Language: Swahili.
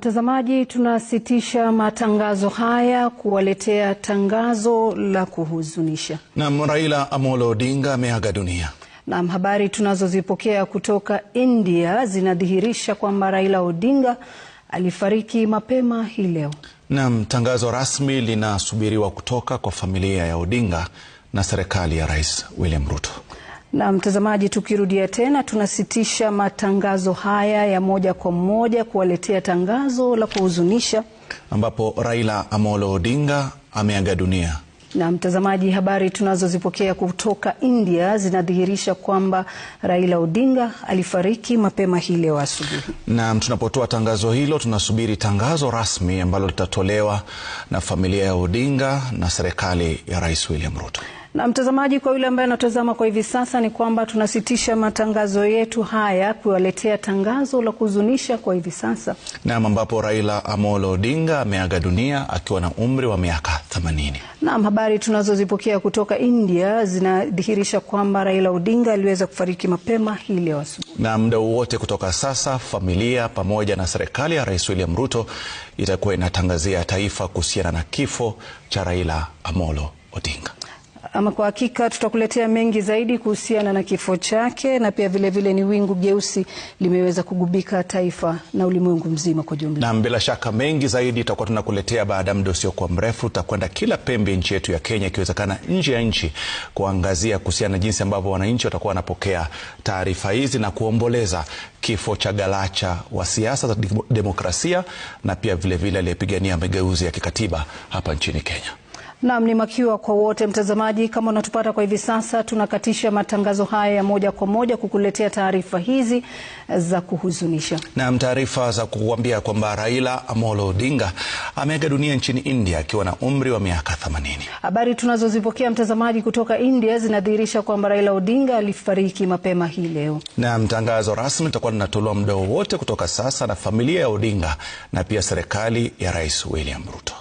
Mtazamaji, tunasitisha matangazo haya kuwaletea tangazo la kuhuzunisha. Na Raila Amolo Odinga ameaga dunia. Na habari tunazozipokea kutoka India zinadhihirisha kwamba Raila Odinga alifariki mapema hii leo. Na tangazo rasmi linasubiriwa kutoka kwa familia ya Odinga na serikali ya Rais William Ruto. Na mtazamaji, tukirudia tena, tunasitisha matangazo haya ya moja kwa moja kuwaletea tangazo la kuhuzunisha, ambapo Raila Amolo Odinga ameaga dunia. Na mtazamaji, habari tunazozipokea kutoka India zinadhihirisha kwamba Raila Odinga alifariki mapema hii leo asubuhi. Na tunapotoa tangazo hilo, tunasubiri tangazo rasmi ambalo litatolewa na familia ya Odinga na serikali ya Rais William Ruto. Na mtazamaji, kwa yule ambaye anatazama kwa hivi sasa, ni kwamba tunasitisha matangazo yetu haya kuwaletea tangazo la kuhuzunisha kwa hivi sasa. Na ambapo Raila Amolo Odinga ameaga dunia akiwa na umri wa miaka 80. Na habari tunazozipokea kutoka India zinadhihirisha kwamba Raila Odinga aliweza kufariki mapema hii leo asubuhi. Na muda wote kutoka sasa, familia pamoja na serikali ya Rais William Ruto itakuwa inatangazia taifa kuhusiana na kifo cha Raila Amolo Odinga. Ama kwa hakika tutakuletea mengi zaidi kuhusiana na kifo chake, na pia vile ni wingu jeusi limeweza kugubika taifa na ulimwengu mzima kwa jumla. Na bila shaka mengi zaidi tutakuwa tunakuletea baada muda usiokuwa mrefu. Tutakwenda kila pembe nchi yetu ya Kenya, ikiwezekana nje ya nchi, kuangazia kuhusiana na jinsi ambavyo wananchi watakuwa wanapokea taarifa hizi na kuomboleza kifo cha galacha wa siasa za demokrasia na pia vile aliyepigania mageuzi ya kikatiba hapa nchini Kenya. Naam, ni makiwa kwa wote mtazamaji. Kama unatupata kwa hivi sasa, tunakatisha matangazo haya ya moja kwa moja kukuletea taarifa hizi za kuhuzunisha. Na taarifa za kukuambia kwamba Raila Amolo Odinga ameaga dunia nchini India akiwa na umri wa miaka 80. Habari tunazozipokea mtazamaji kutoka India zinadhihirisha kwamba Raila Odinga alifariki mapema hii leo. Na tangazo rasmi litakuwa linatolewa muda wote kutoka sasa na familia ya Odinga na pia serikali ya Rais William Ruto.